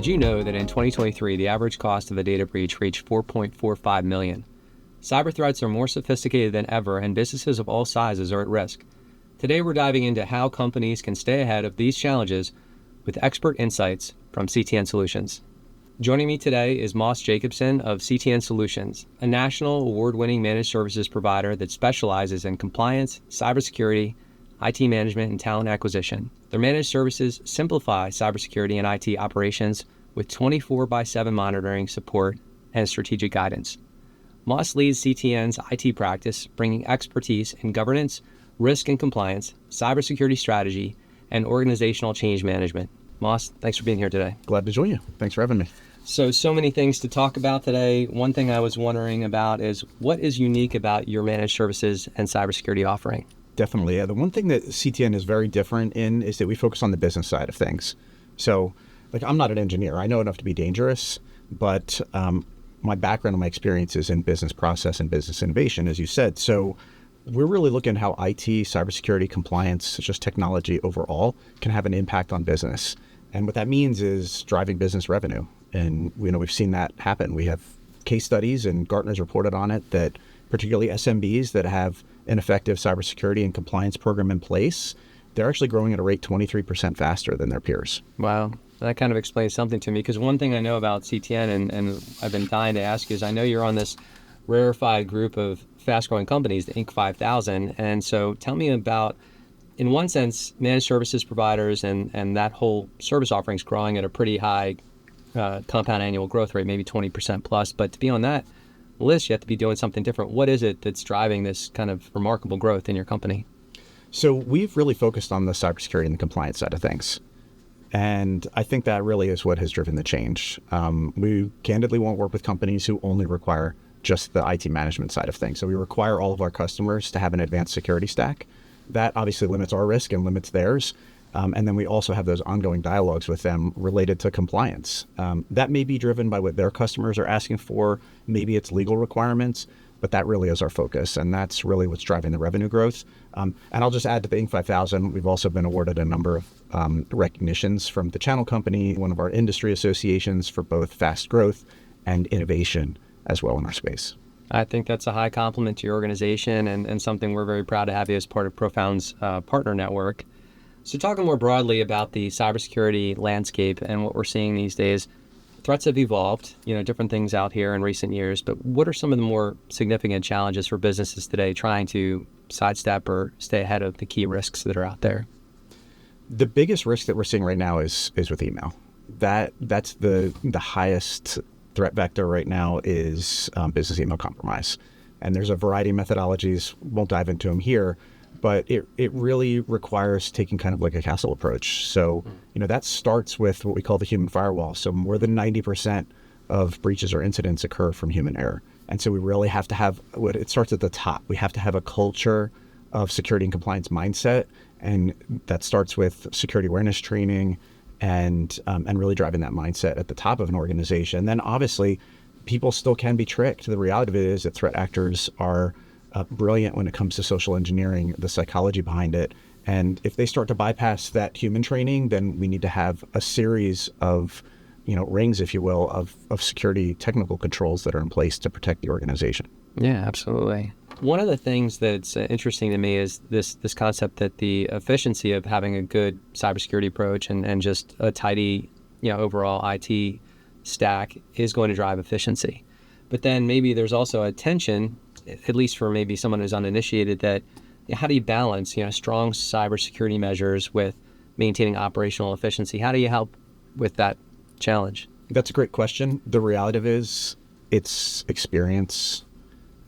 Did you know that in 2023, the average cost of a data breach reached $4.45 million? Cyber threats are more sophisticated than ever, and businesses of all sizes are at risk. Today, we're diving into how companies can stay ahead of these challenges with expert insights from CTN Solutions. Joining me today is Moss Jacobson of CTN Solutions, a national award-winning managed services provider that specializes in compliance, cybersecurity, IT management, and talent acquisition. Their managed services simplify cybersecurity and IT operations with 24/7 monitoring, support, and strategic guidance. Moss leads CTN's IT practice, bringing expertise in governance, risk and compliance, cybersecurity strategy, and organizational change management. Moss, thanks for being here today. Glad to join you. Thanks for having me. So many things to talk about today. One thing I was wondering about is what is unique about your managed services and cybersecurity offering? Definitely. The one thing that CTN is very different in is that we focus on the business side of things. So, I'm not an engineer. I know enough to be dangerous, but my background and my experience is in business process and business innovation, as you said. So we're really looking at how IT, cybersecurity, compliance, just technology overall can have an impact on business. And what that means is driving business revenue. And we've seen that happen. We have case studies, and Gartner's reported on it, that particularly SMBs that have an effective cybersecurity and compliance program in place, they're actually growing at a rate 23% faster than their peers. Wow. That kind of explains something to me, because one thing I know about CTN, and I've been dying to ask you, is I know you're on this rarefied group of fast-growing companies, the Inc. 5000. And so tell me about, in one sense, managed services providers and that whole service offering is growing at a pretty high compound annual growth rate, maybe 20% plus. But to be on that list, you have to be doing something different. What is it that's driving this kind of remarkable growth in your company? So we've really focused on the cybersecurity and the compliance side of things. And I think that really is what has driven the change. We candidly won't work with companies who only require just the IT management side of things. So we require all of our customers to have an advanced security stack. That obviously limits our risk and limits theirs. And then we also have those ongoing dialogues with them related to compliance. That may be driven by what their customers are asking for. Maybe it's legal requirements, but that really is our focus. And that's really what's driving the revenue growth. And I'll just add to the Inc. 5000, we've also been awarded a number of recognitions from the Channel Company, one of our industry associations, for both fast growth and innovation as well in our space. I think that's a high compliment to your organization and something we're very proud to have you as part of Profound's partner network. So talking more broadly about the cybersecurity landscape and what we're seeing these days, threats have evolved, different things out here in recent years, but what are some of the more significant challenges for businesses today trying to sidestep or stay ahead of the key risks that are out there? The biggest risk that we're seeing right now is with email. That's the highest threat vector right now is business email compromise. And there's a variety of methodologies, won't dive into them here, but it really requires taking kind of like a castle approach. So, that starts with what we call the human firewall. So more than 90% of breaches or incidents occur from human error. And so we really have to have, it starts at the top. We have to have a culture of security and compliance mindset. And that starts with security awareness training and really driving that mindset at the top of an organization. Then obviously people still can be tricked. The reality of it is that threat actors are brilliant when it comes to social engineering, the psychology behind it. And if they start to bypass that human training, then we need to have a series of, rings, if you will, of security technical controls that are in place to protect the organization. Yeah, absolutely. One of the things that's interesting to me is this concept that the efficiency of having a good cybersecurity approach and just a tidy, overall IT stack is going to drive efficiency. But then maybe there's also a tension, at least for maybe someone who's uninitiated, that how do you balance, strong cybersecurity measures with maintaining operational efficiency? How do you help with that challenge? That's a great question. The reality of it is it's experience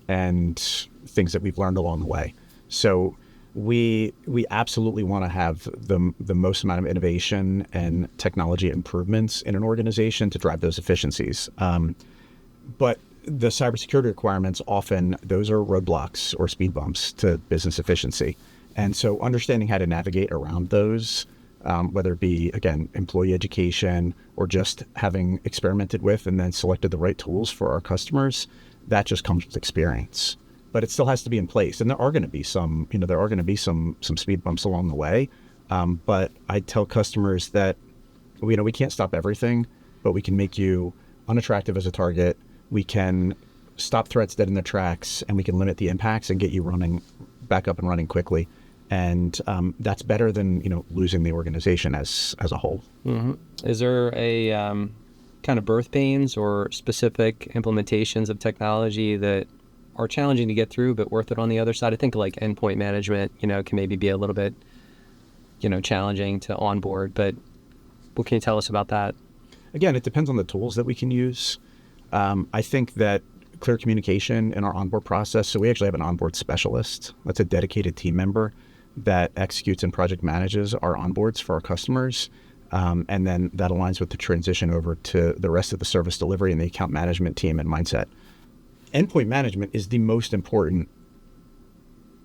and things that we've learned along the way. So we absolutely want to have the most amount of innovation and technology improvements in an organization to drive those efficiencies. But the cybersecurity requirements, often those are roadblocks or speed bumps to business efficiency. And so understanding how to navigate around those, whether it be, again, employee education or just having experimented with and then selected the right tools for our customers, that just comes with experience. But it still has to be in place. And there are going to be some speed bumps along the way. But I tell customers that, we can't stop everything. but we can make you unattractive as a target. We can stop threats dead in their tracks, and we can limit the impacts and get you running back up and running quickly. And that's better than losing the organization as a whole. Is there a kind of birth pains or specific implementations of technology that are challenging to get through but worth it on the other side? I think like endpoint management, can maybe be a little bit, challenging to onboard. But what can you tell us about that? Again, it depends on the tools that we can use. I think that clear communication in our onboard process. So we actually have an onboard specialist. That's a dedicated team member that executes and project manages our onboards for our customers. And then that aligns with the transition over to the rest of the service delivery and the account management team and mindset. Endpoint management is the most important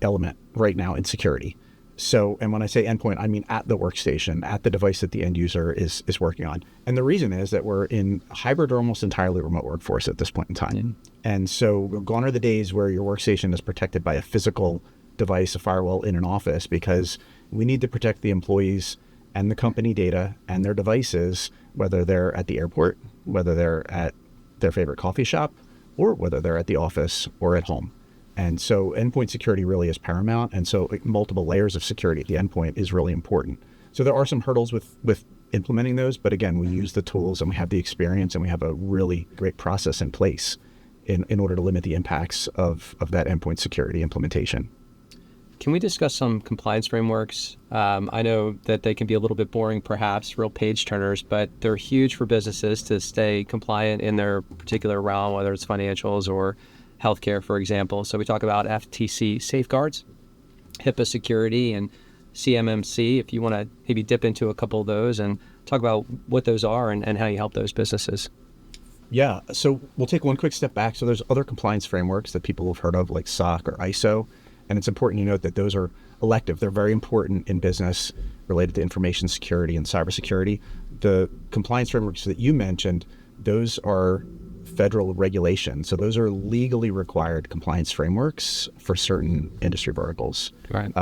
element right now in security. So, and when I say endpoint, I mean at the workstation, at the device that the end user is working on. And the reason is that we're in hybrid or almost entirely remote workforce at this point in time. Yeah. And so gone are the days where your workstation is protected by a physical device, a firewall in an office, because we need to protect the employees and the company data and their devices, whether they're at the airport, whether they're at their favorite coffee shop, or whether they're at the office or at home. And so endpoint security really is paramount. And so multiple layers of security at the endpoint is really important. So there are some hurdles with implementing those. But again, we use the tools and we have the experience and we have a really great process in place in order to limit the impacts of that endpoint security implementation. Can we discuss some compliance frameworks? I know that they can be a little bit boring, perhaps, real page turners, but they're huge for businesses to stay compliant in their particular realm, whether it's financials or healthcare, for example. So we talk about FTC safeguards, HIPAA security, and CMMC. If you want to maybe dip into a couple of those and talk about what those are and how you help those businesses. Yeah, so we'll take one quick step back. So there's other compliance frameworks that people have heard of, like SOC or ISO. And it's important to note that those are elective. They're very important in business related to information security and cybersecurity. The compliance frameworks that you mentioned, those are federal regulations. So those are legally required compliance frameworks for certain industry verticals. Right.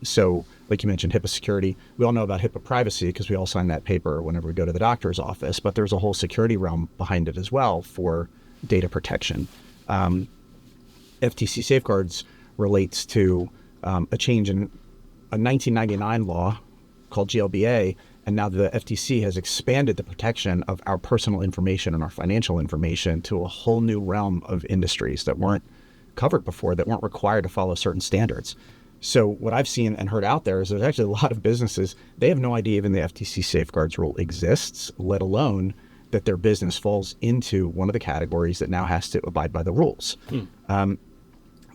So like you mentioned, HIPAA security, we all know about HIPAA privacy because we all sign that paper whenever we go to the doctor's office, but there's a whole security realm behind it as well for data protection. FTC safeguards relates to a change in a 1999 law called GLBA, and now the FTC has expanded the protection of our personal information and our financial information to a whole new realm of industries that weren't covered before, that weren't required to follow certain standards. So what I've seen and heard out there is there's actually a lot of businesses, they have no idea even the FTC safeguards rule exists, let alone that their business falls into one of the categories that now has to abide by the rules.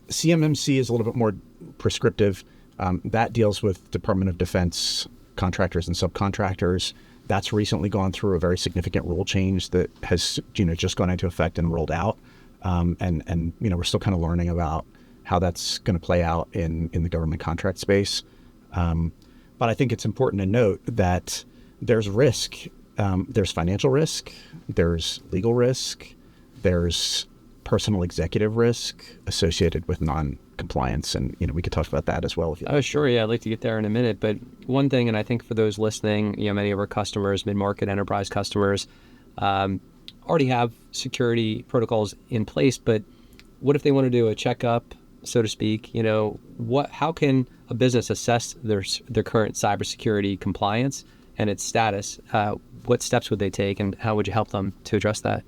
CMMC is a little bit more prescriptive. That deals with Department of Defense contractors and subcontractors. That's recently gone through a very significant rule change that has just gone into effect and rolled out. And we're still kind of learning about how that's going to play out in the government contract space. But I think it's important to note that there's risk. There's financial risk. There's legal risk. There's personal executive risk associated with non-compliance. And, we could talk about that as well. If you like. Oh, sure. Yeah, I'd like to get there in a minute. But one thing, and I think for those listening, many of our customers, mid-market enterprise customers, already have security protocols in place. But what if they want to do a checkup, so to speak? How can a business assess their current cybersecurity compliance and its status? What steps would they take, and how would you help them to address that?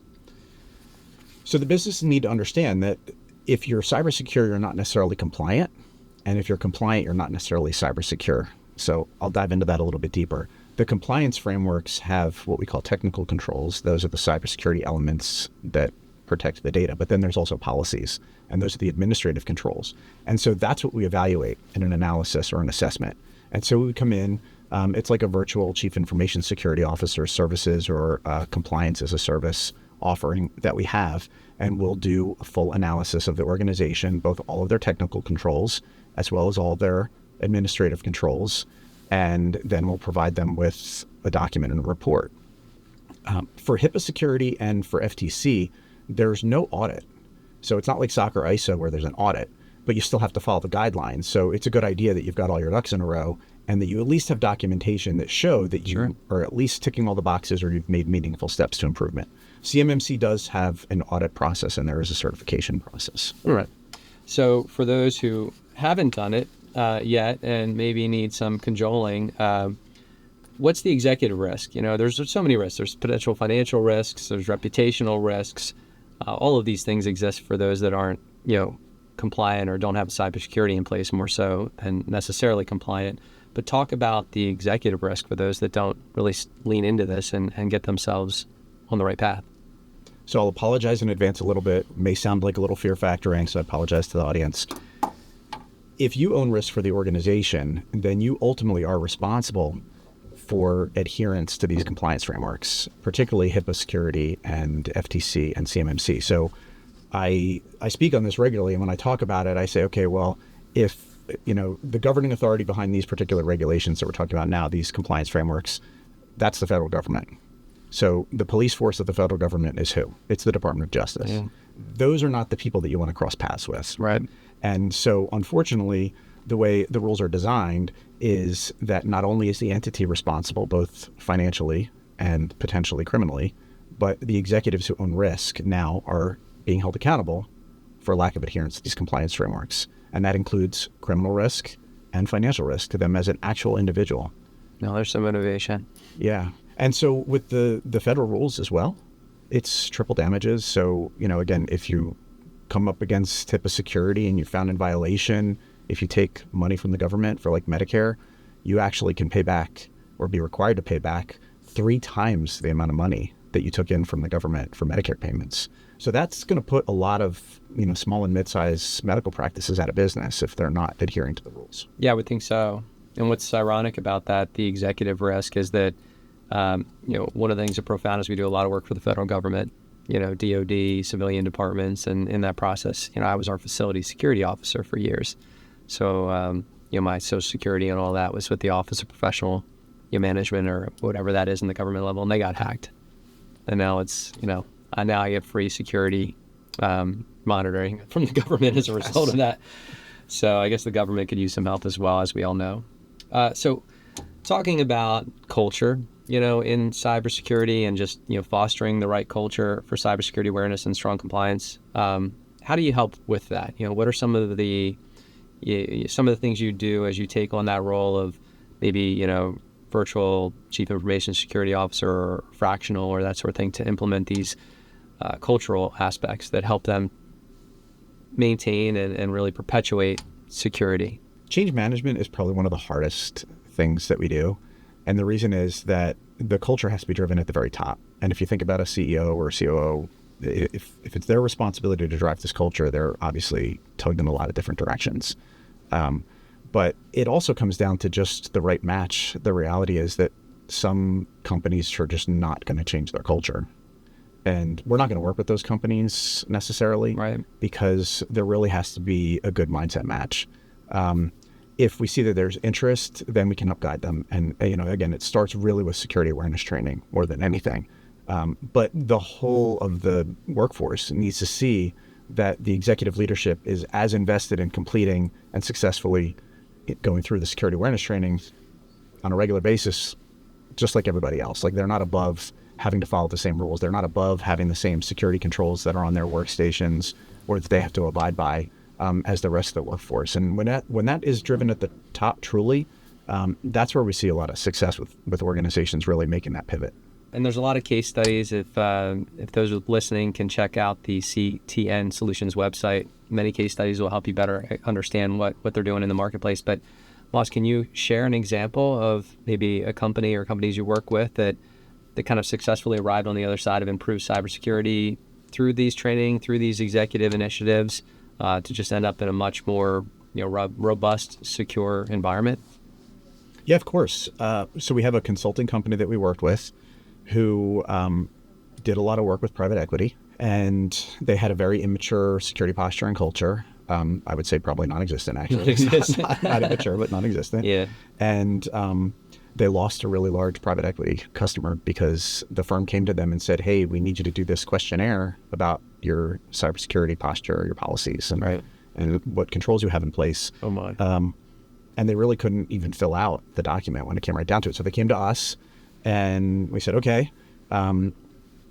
So the businesses need to understand that if you're cyber secure, you're not necessarily compliant. And if you're compliant, you're not necessarily cyber secure. So I'll dive into that a little bit deeper. The compliance frameworks have what we call technical controls. Those are the cybersecurity elements that protect the data. But then there's also policies, and those are the administrative controls. And so that's what we evaluate in an analysis or an assessment. And so we come in, it's like a virtual chief information security officer services or compliance as a service offering that we have, and we'll do a full analysis of the organization, both all of their technical controls as well as all their administrative controls, and then we'll provide them with a document and a report. For HIPAA security and for FTC, there's no audit. So it's not like SOC or ISO where there's an audit. but you still have to follow the guidelines. So it's a good idea that you've got all your ducks in a row and that you at least have documentation that show that you are at least ticking all the boxes or you've made meaningful steps to improvement. CMMC does have an audit process and there is a certification process. All right. So for those who haven't done it yet and maybe need some cajoling, what's the executive risk? There's so many risks. There's potential financial risks. There's reputational risks. All of these things exist for those that aren't, compliant or don't have cybersecurity in place more so than necessarily compliant. But talk about the executive risk for those that don't really lean into this and get themselves on the right path. So I'll apologize in advance a little bit. It may sound like a little fear factoring, so I apologize to the audience. If you own risk for the organization, then you ultimately are responsible for adherence to these compliance frameworks, particularly HIPAA security and FTC and CMMC. So I speak on this regularly, and when I talk about it, I say, okay, well, if the governing authority behind these particular regulations that we're talking about now, these compliance frameworks, that's the federal government. So the police force of the federal government is who? It's the Department of Justice. Yeah. Those are not the people that you want to cross paths with. Right. And so unfortunately, the way the rules are designed is that not only is the entity responsible, both financially and potentially criminally, but the executives who own risk now are being held accountable for lack of adherence to these compliance frameworks. And that includes criminal risk and financial risk to them as an actual individual. No, there's some motivation. Yeah. And so with the federal rules as well, it's triple damages. So, again, if you come up against HIPAA security and you're found in violation, if you take money from the government for like Medicare, you actually can pay back or be required to pay back 3 times the amount of money that you took in from the government for Medicare payments. So that's going to put a lot of, small and mid-sized medical practices out of business if they're not adhering to the rules. Yeah, I would think so. And what's ironic about that, the executive risk, is that, one of the things that Profound is we do a lot of work for the federal government, DOD, civilian departments. And in that process, I was our facility security officer for years. So, my Social Security and all that was with the Office of Professional Management or whatever that is in the government level. And they got hacked. And now it's, now I get free security monitoring from the government as a result of that. So I guess the government could use some help as well, as we all know. So talking about culture, in cybersecurity and just, fostering the right culture for cybersecurity awareness and strong compliance, how do you help with that? What are some of the things you do as you take on that role of maybe, virtual chief information security officer or fractional or that sort of thing to implement these cultural aspects that help them maintain and really perpetuate security? Change management is probably one of the hardest things that we do. And the reason is that the culture has to be driven at the very top. And if you think about a CEO or a COO, if it's their responsibility to drive this culture, they're obviously tugged in a lot of different directions. But it also comes down to just the right match. The reality is that some companies are just not going to change their culture. And we're not going to work with those companies necessarily, right? Because there really has to be a good mindset match. If we see that there's interest, then we can help guide them. And, again, it starts really with security awareness training more than anything. But the whole of the workforce needs to see that the executive leadership is as invested in completing and successfully going through the security awareness training on a regular basis, just like everybody else. Like they're not above having to follow the same rules. They're not above having the same security controls that are on their workstations or that they have to abide by as the rest of the workforce. And when that is driven at the top truly, that's where we see a lot of success with organizations really making that pivot. And there's a lot of case studies. If those listening can check out the CTN Solutions website, many case studies will help you better understand what they're doing in the marketplace. But Moss, can you share an example of maybe a company or companies you work with that kind of successfully arrived on the other side of improved cybersecurity through these training, through these executive initiatives, to just end up in a much more robust, secure environment? Yeah, of course. So we have a consulting company that we worked with who did a lot of work with private equity, and they had a very immature security posture and culture. I would say probably non-existent, actually. Not immature, but non-existent. Yeah. And they lost a really large private equity customer because the firm came to them and said, hey, we need you to do this questionnaire about your cybersecurity posture or your policies. And, right. and what controls you have in place. Oh my. And they really couldn't even fill out the document when it came right down to it. So they came to us and we said, okay,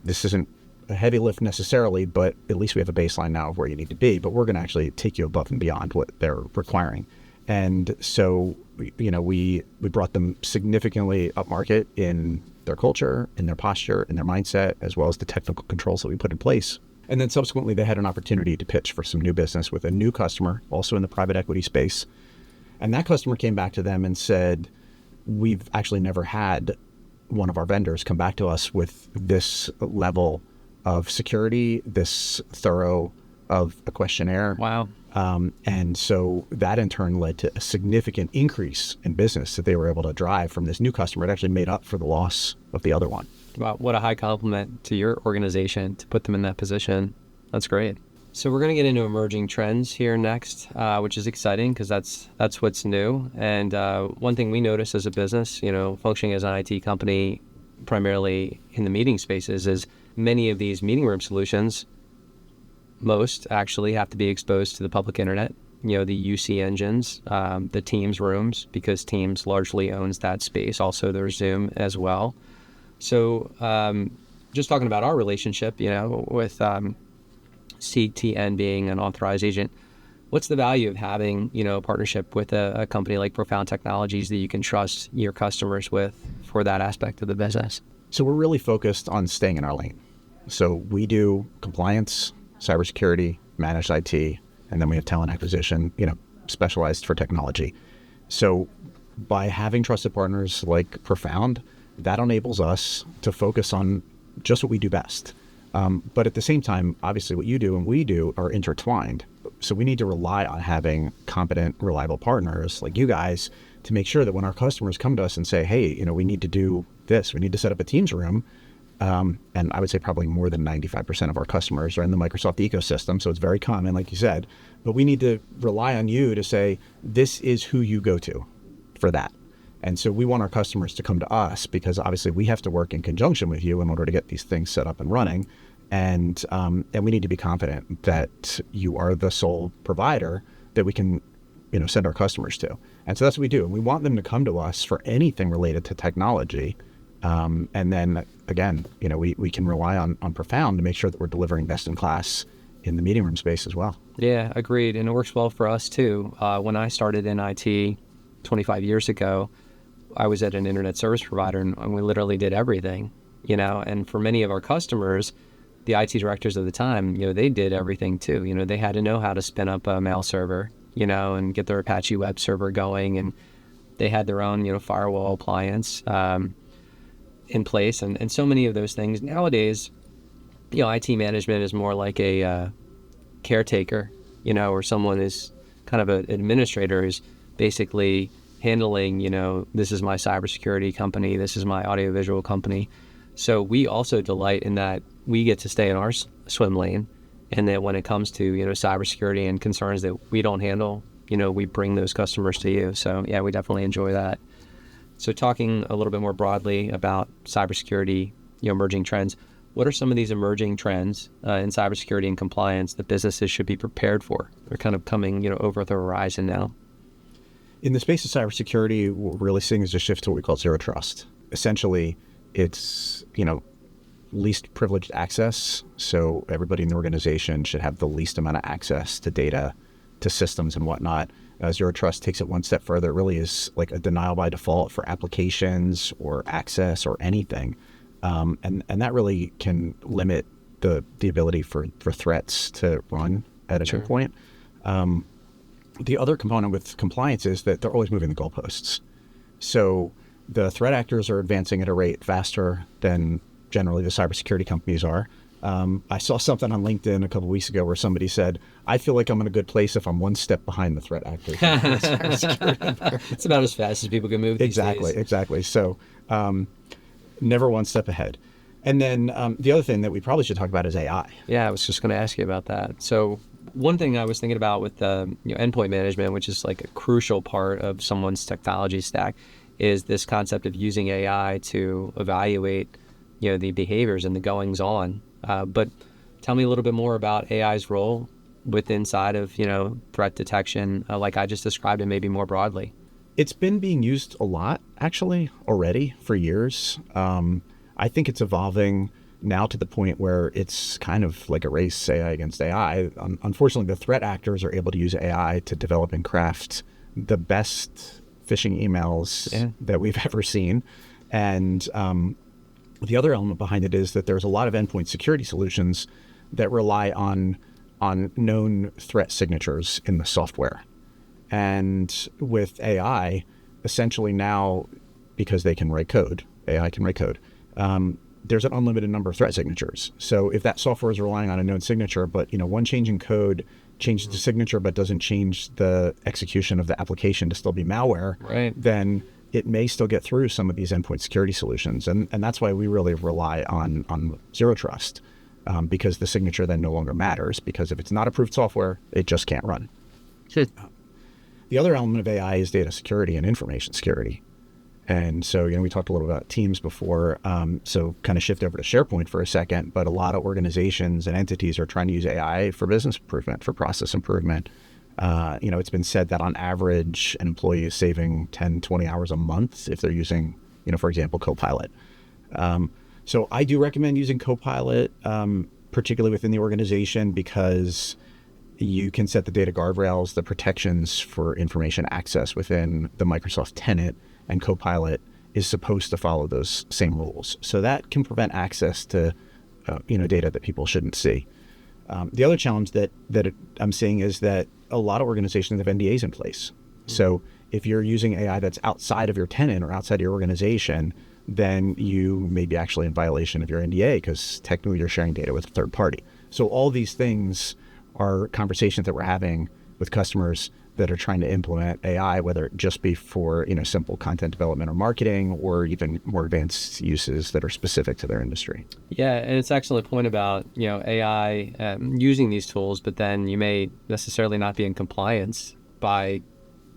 this isn't a heavy lift necessarily, but at least we have a baseline now of where you need to be, but we're going to actually take you above and beyond what they're requiring. And so, we brought them significantly upmarket in their culture, in their posture, in their mindset, as well as the technical controls that we put in place. And then subsequently, they had an opportunity to pitch for some new business with a new customer, also in the private equity space. And that customer came back to them and said, we've actually never had one of our vendors come back to us with this level of security, this thorough of a questionnaire. Wow. And so that in turn led to a significant increase in business that they were able to drive from this new customer. It actually made up for the loss of the other one. Wow, what a high compliment to your organization to put them in that position. That's great. So we're going to get into emerging trends here next, which is exciting because that's what's new. And one thing we notice as a business, functioning as an IT company, primarily in the meeting spaces, is many of these meeting room solutions, most actually have to be exposed to the public internet. The UC engines, the Teams rooms, because Teams largely owns that space. Also, there's Zoom as well. So just talking about our relationship, with CTN being an authorized agent, what's the value of having, a partnership with a company like Profound Technologies that you can trust your customers with for that aspect of the business? So we're really focused on staying in our lane. So we do compliance, cybersecurity, managed IT, and then we have talent acquisition, specialized for technology. So by having trusted partners like Profound, that enables us to focus on just what we do best. But at the same time, obviously what you do and we do are intertwined. So we need to rely on having competent, reliable partners like you guys to make sure that when our customers come to us and say, hey, we need to do this, we need to set up a Teams room. And I would say probably more than 95% of our customers are in the Microsoft ecosystem. So it's very common, like you said, but we need to rely on you to say, this is who you go to for that. And so we want our customers to come to us because obviously we have to work in conjunction with you in order to get these things set up and running. And we need to be confident that you are the sole provider that we can, send our customers to. And so that's what we do. And we want them to come to us for anything related to technology. And then again, we can rely on Profound to make sure that we're delivering best in class in the meeting room space as well. Yeah, agreed. And it works well for us too. When I started in IT 25 years ago, I was at an internet service provider and we literally did everything, and for many of our customers, the IT directors of the time, they did everything too. They had to know how to spin up a mail server, and get their Apache web server going, and they had their own, firewall appliance in place, and so many of those things. Nowadays, IT management is more like a caretaker, or someone is kind of an administrator who's basically handling, this is my cybersecurity company, this is my audiovisual company. So we also delight in that we get to stay in our swim lane, and that when it comes to, cybersecurity and concerns that we don't handle, we bring those customers to you. So yeah, we definitely enjoy that. So talking a little bit more broadly about cybersecurity, emerging trends, what are some of these emerging trends in cybersecurity and compliance that businesses should be prepared for? They're kind of coming, over the horizon now. In the space of cybersecurity, what we're really seeing is a shift to what we call zero trust. Essentially, it's, least privileged access. So everybody in the organization should have the least amount of access to data, to systems and whatnot. Zero trust takes it one step further. It really is like a denial by default for applications or access or anything. And that really can limit the ability for threats to run at a certain point. The other component with compliance is that they're always moving the goalposts. So the threat actors are advancing at a rate faster than generally the cybersecurity companies are. I saw something on LinkedIn a couple of weeks ago where somebody said, I feel like I'm in a good place if I'm one step behind the threat actors. It's about as fast as people can move these days. Exactly. So never one step ahead. And then the other thing that we probably should talk about is AI. Yeah, I was just going to ask you about that. So one thing I was thinking about with endpoint management, which is like a crucial part of someone's technology stack, is this concept of using AI to evaluate the behaviors and the goings on. But tell me a little bit more about AI's role with inside of, threat detection, like I just described, and maybe more broadly? It's been being used a lot, actually, already for years. I think it's evolving now to the point where it's kind of like a race, AI against AI. Unfortunately, the threat actors are able to use AI to develop and craft the best phishing emails that we've ever seen. And the other element behind it is that there's a lot of endpoint security solutions that rely on known threat signatures in the software. And with AI, essentially now, because they can write code, AI can write code, there's an unlimited number of threat signatures. So if that software is relying on a known signature, but one change in code changes the signature but doesn't change the execution of the application to still be malware, Right. then it may still get through some of these endpoint security solutions. And that's why we really rely on zero trust, because the signature then no longer matters, because if it's not approved software, it just can't run. Sure. The other element of AI is data security and information security. And so, we talked a little about Teams before, so kind of shift over to SharePoint for a second, but a lot of organizations and entities are trying to use AI for business improvement, for process improvement. It's been said that on average, an employee is saving 10, 20 hours a month if they're using, for example, Copilot. So I do recommend using Copilot, particularly within the organization, because you can set the data guardrails, the protections for information access within the Microsoft tenant, and Copilot is supposed to follow those same rules. So that can prevent access to, data that people shouldn't see. The other challenge that I'm seeing is that a lot of organizations have NDAs in place. So if you're using AI that's outside of your tenant or outside of your organization, then you may be actually in violation of your NDA, because technically you're sharing data with a third party. So all these things are conversations that we're having with customers that are trying to implement AI, whether it just be for simple content development or marketing, or even more advanced uses that are specific to their industry. Yeah, and it's actually a point about AI using these tools, but then you may necessarily not be in compliance by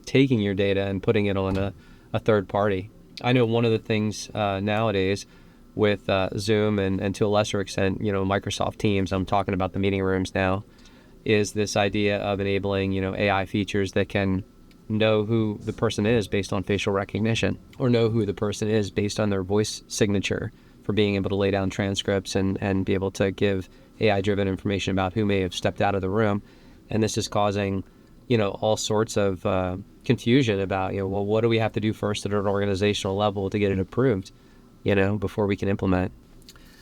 taking your data and putting it on a third party. I know one of the things nowadays with Zoom and to a lesser extent, Microsoft Teams, I'm talking about the meeting rooms now, is this idea of enabling, AI features that can know who the person is based on facial recognition, or know who the person is based on their voice signature, for being able to lay down transcripts and be able to give AI-driven information about who may have stepped out of the room. And this is causing, all sorts of confusion about, well, what do we have to do first at an organizational level to get it approved, before we can implement.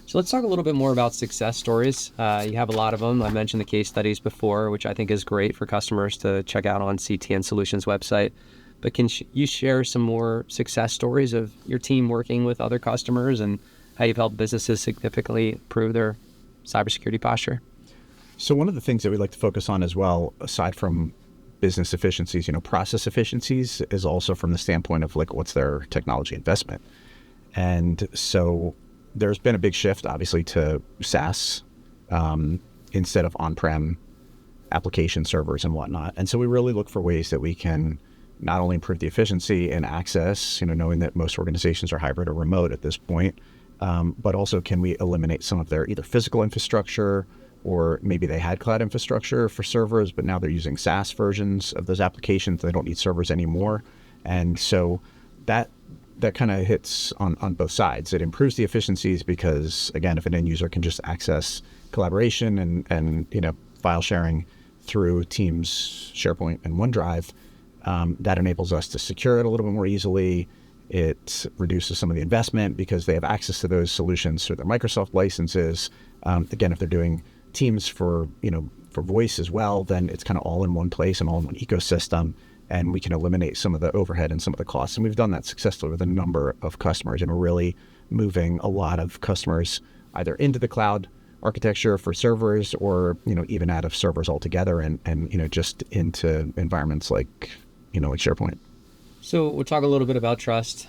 So let's talk a little bit more about success stories. You have a lot of them. I mentioned the case studies before, which I think is great for customers to check out on CTN Solutions website. But can you share some more success stories of your team working with other customers and how you've helped businesses significantly improve their cybersecurity posture? So one of the things that we like to focus on as well, aside from business efficiencies, process efficiencies, is also from the standpoint of what's their technology investment. And so there's been a big shift, obviously, to SaaS instead of on-prem application servers and whatnot. And so we really look for ways that we can not only improve the efficiency and access, knowing that most organizations are hybrid or remote at this point, but also can we eliminate some of their either physical infrastructure, or maybe they had cloud infrastructure for servers, but now they're using SaaS versions of those applications. They don't need servers anymore. And so that kind of hits on both sides. It improves the efficiencies because, again, if an end user can just access collaboration and file sharing through Teams, SharePoint, and OneDrive, that enables us to secure it a little bit more easily. It reduces some of the investment because they have access to those solutions through their Microsoft licenses. Again, if they're doing Teams for voice as well, then it's kind of all in one place and all in one ecosystem, and we can eliminate some of the overhead and some of the costs. And we've done that successfully with a number of customers, and we're really moving a lot of customers either into the cloud architecture for servers, or even out of servers altogether, and just into environments like SharePoint. So we'll talk a little bit about trust.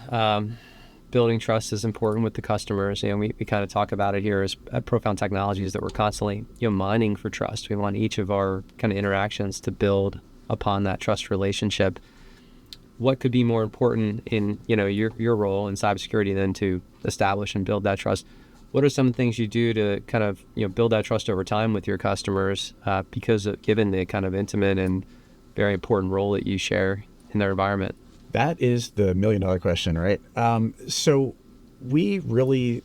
Building trust is important with the customers, and we kind of talk about it here as at Profound Technologies, that we're constantly mining for trust. We want each of our kind of interactions to build upon that trust relationship. What could be more important in your role in cybersecurity than to establish and build that trust? what are some things you do to kind of build that trust over time with your customers given the kind of intimate and very important role that you share in their environment? That is the $1 million question, right? So we really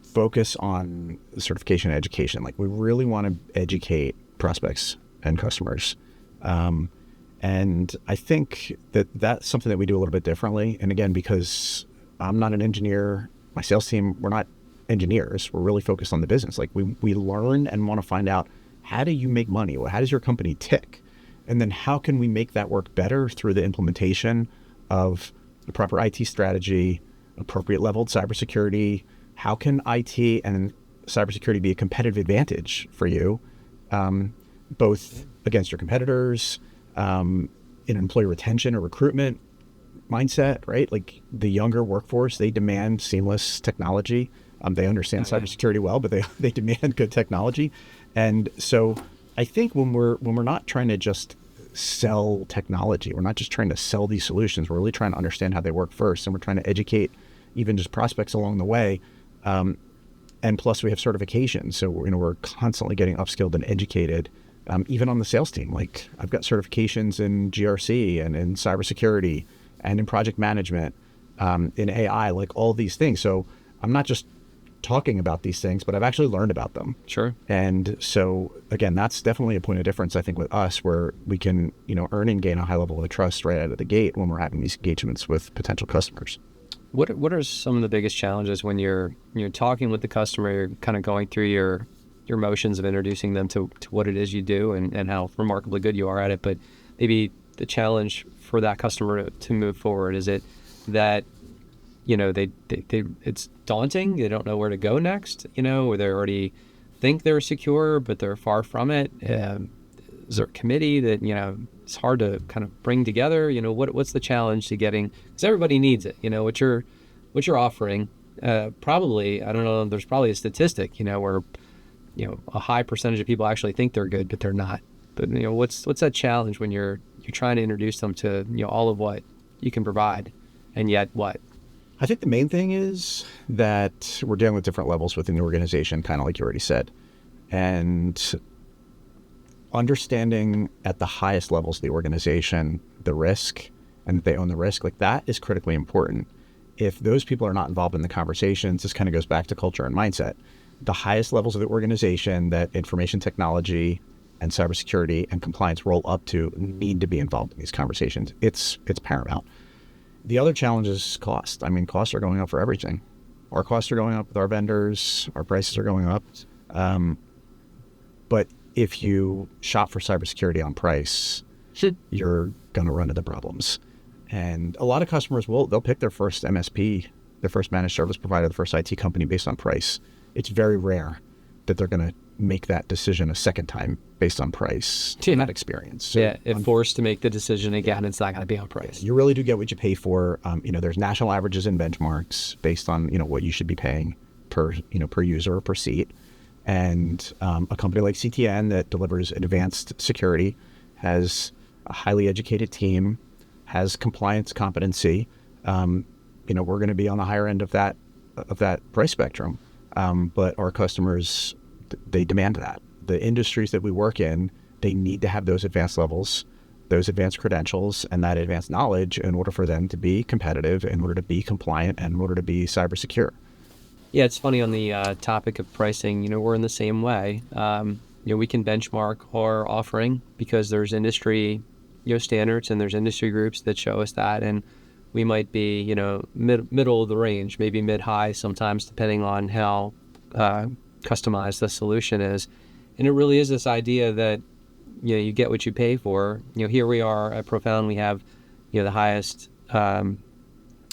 focus on certification and education. Like, we really want to educate prospects and customers. And I think that that's something that we do a little bit differently. And again, because I'm not an engineer, my sales team, we're not engineers. We're really focused on the business. Like, we learn and want to find out, how do you make money? Well, how does your company tick? And then how can we make that work better through the implementation of the proper IT strategy, appropriate leveled cybersecurity? How can IT and cybersecurity be a competitive advantage for you, both against your competitors, in employee retention or recruitment mindset, right? Like, the younger workforce, they demand seamless technology. They understand cybersecurity well, but they demand good technology. And so I think when we're not trying to just sell technology, we're not just trying to sell these solutions, we're really trying to understand how they work first. And we're trying to educate even just prospects along the way. And plus we have certifications. So, we're constantly getting upskilled and educated, even on the sales team. Like, I've got certifications in GRC and in cybersecurity and in project management, in AI, like all these things. So I'm not just talking about these things, but I've actually learned about them. Sure. And so again, that's definitely a point of difference, I think, with us, where we can, earn and gain a high level of trust right out of the gate when we're having these engagements with potential customers. What are some of the biggest challenges when you're talking with the customer, you're kind of going through your motions of introducing them to what it is you do and how remarkably good you are at it, but maybe the challenge for that customer to move forward? Is it that they it's daunting, they don't know where to go next, or they already think they're secure but they're far from it? Is there a committee that it's hard to kind of bring together? What's the challenge to getting, because everybody needs it, what you're offering, probably, I don't know, there's probably a statistic where a high percentage of people actually think they're good but they're not. But what's that challenge when you're trying to introduce them to all of what you can provide, and yet what? I think the main thing is that we're dealing with different levels within the organization, kind of like you already said. And understanding at the highest levels of the organization the risk, and that they own the risk, like, that is critically important. If those people are not involved in the conversations, this kind of goes back to culture and mindset. The highest levels of the organization that information technology and cybersecurity and compliance roll up to need to be involved in these conversations. It's paramount. The other challenge is cost. I mean, costs are going up for everything. Our costs are going up with our vendors. Our prices are going up. But if you shop for cybersecurity on price, you're going to run into problems. And a lot of customers they'll pick their first MSP, their first managed service provider, the first IT company based on price. It's very rare that they're going to make that decision a second time based on price, not experience. So if forced to make the decision again, it's not going to be on price. You really do get what you pay for. There's national averages and benchmarks based on, what you should be paying per user or per seat. And a company like CTN that delivers advanced security has a highly educated team, has compliance competency. We're going to be on the higher end of that price spectrum. But our customers, they demand that. The industries that we work in, they need to have those advanced levels, those advanced credentials, and that advanced knowledge in order for them to be competitive, in order to be compliant, and in order to be cyber secure. Yeah, it's funny on the topic of pricing, we're in the same way. We can benchmark our offering because there's industry standards, and there's industry groups that show us that, and we might be middle of the range, maybe mid-high sometimes, depending on how customized the solution is. And it really is this idea that you get what you pay for. Here we are at Profound, we have the highest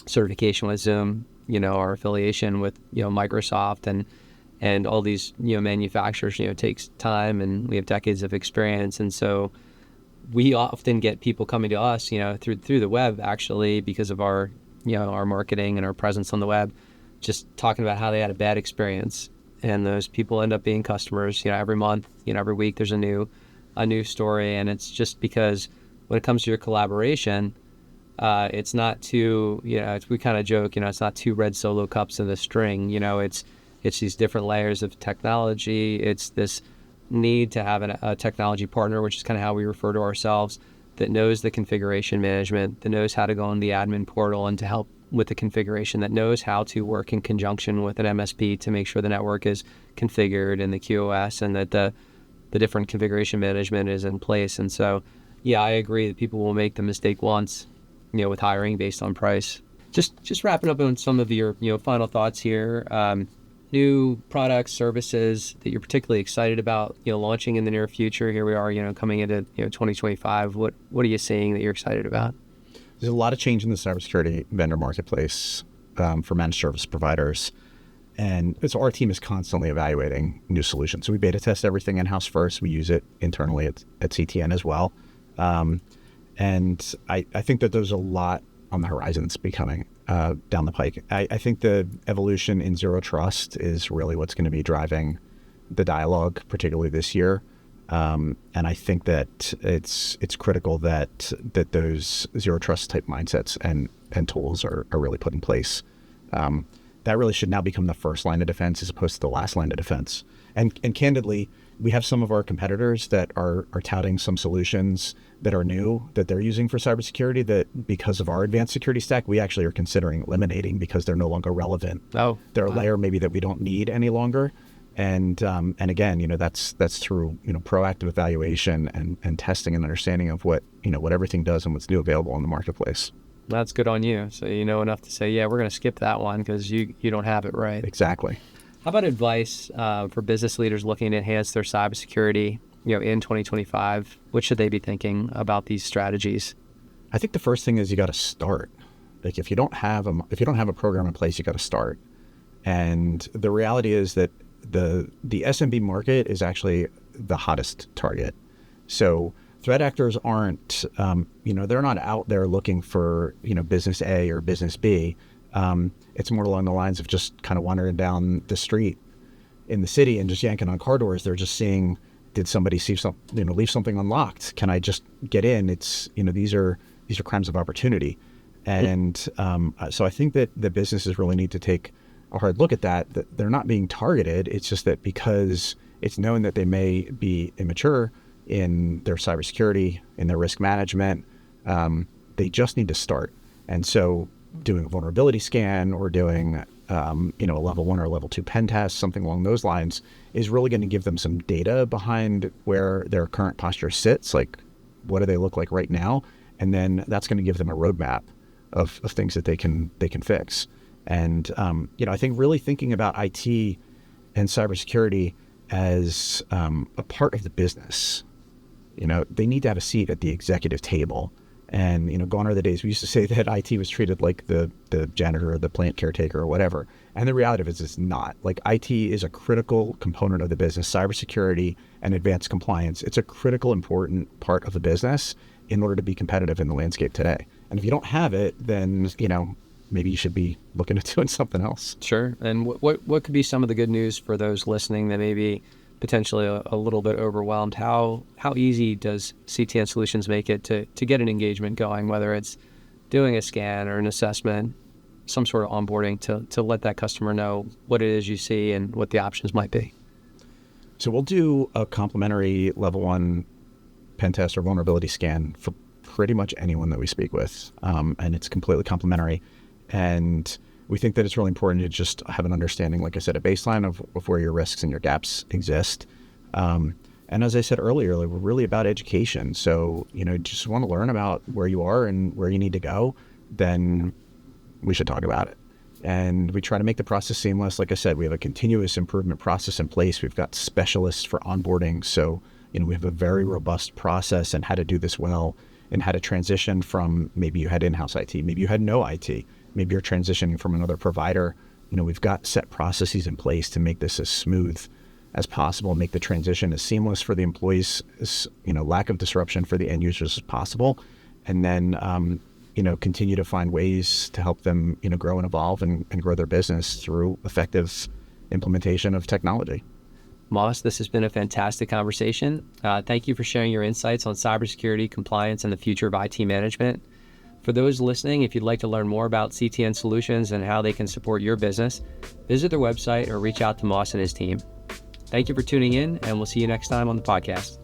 certification with Zoom, our affiliation with Microsoft and all these manufacturers takes time, and we have decades of experience. And so we often get people coming to us through the web, actually, because of our our marketing and our presence on the web, just talking about how they had a bad experience, and those people end up being customers every month, every week there's a new story. And it's just because when it comes to your collaboration, It's not two, we kind of joke, it's not two red solo cups in the string. It's these different layers of technology. It's this need to have a technology partner, which is kind of how we refer to ourselves, that knows the configuration management, that knows how to go in the admin portal and to help with the configuration, that knows how to work in conjunction with an MSP to make sure the network is configured in the QoS and that the different configuration management is in place. And so, yeah, I agree that people will make the mistake once, with hiring based on price. Just wrapping up on some of your, final thoughts here. New products, services that you're particularly excited about, launching in the near future. Here we are, coming into 2025. What are you seeing that you're excited about? There's a lot of change in the cybersecurity vendor marketplace for managed service providers. And so our team is constantly evaluating new solutions. So we beta test everything in-house first. We use it internally at CTN as well. And I think that there's a lot on the horizon that's becoming down the pike. I think the evolution in zero trust is really what's going to be driving the dialogue, particularly this year. And I think that it's critical that those zero trust type mindsets and tools are really put in place. That really should now become the first line of defense as opposed to the last line of defense. And candidly, we have some of our competitors that are touting some solutions that are new that they're using for cybersecurity that because of our advanced security stack, we actually are considering eliminating because they're no longer relevant. Oh, they're a layer maybe that we don't need any longer. And again, that's through, proactive evaluation and testing and understanding of what everything does and what's new available in the marketplace. That's good on you. So you know enough to say, yeah, we're going to skip that one because you don't have it right. Exactly. How about advice for business leaders looking to enhance their cybersecurity, in 2025? What should they be thinking about these strategies? I think the first thing is you got to start. Like if you don't have a program in place, you got to start. And the reality is that the SMB market is actually the hottest target. So threat actors aren't, they're not out there looking for, business A or business B. It's more along the lines of just kind of wandering down the street in the city and just yanking on car doors. They're just seeing, did somebody leave something unlocked? Can I just get in? It's, these are crimes of opportunity. And so I think that the businesses really need to take a hard look at that they're not being targeted. It's just that because it's known that they may be immature in their cybersecurity, in their risk management, they just need to start. And so doing a vulnerability scan or doing, a level 1 or level 2 pen test, something along those lines, is really going to give them some data behind where their current posture sits. Like, what do they look like right now? And then that's going to give them a roadmap of things that they can fix. And, I think really thinking about IT and cybersecurity as a part of the business, they need to have a seat at the executive table. And, gone are the days we used to say that IT was treated like the janitor or the plant caretaker or whatever. And the reality of it is it's not. Like, IT is a critical component of the business. Cybersecurity and advanced compliance, it's a critical, important part of the business in order to be competitive in the landscape today. And if you don't have it, then, maybe you should be looking at doing something else. Sure. And what could be some of the good news for those listening that may be potentially a little bit overwhelmed? How easy does CTN Solutions make it to get an engagement going, whether it's doing a scan or an assessment, some sort of onboarding to let that customer know what it is you see and what the options might be? So we'll do a complimentary level 1 pen test or vulnerability scan for pretty much anyone that we speak with. And it's completely complimentary. And we think that it's really important to just have an understanding, like I said, a baseline of where your risks and your gaps exist. And as I said earlier, we're really about education. So, just want to learn about where you are and where you need to go, then we should talk about it. And we try to make the process seamless. Like I said, we have a continuous improvement process in place. We've got specialists for onboarding. So, we have a very robust process and how to do this well and how to transition from maybe you had in-house IT, maybe you had no IT. Maybe you're transitioning from another provider. We've got set processes in place to make this as smooth as possible, make the transition as seamless for the employees, as, lack of disruption for the end users as possible. And then, continue to find ways to help them, grow and evolve and grow their business through effective implementation of technology. Moss, this has been a fantastic conversation. Thank you for sharing your insights on cybersecurity, compliance, and the future of IT management. For those listening, if you'd like to learn more about CTN Solutions and how they can support your business, visit their website or reach out to Moss and his team. Thank you for tuning in, and we'll see you next time on the podcast.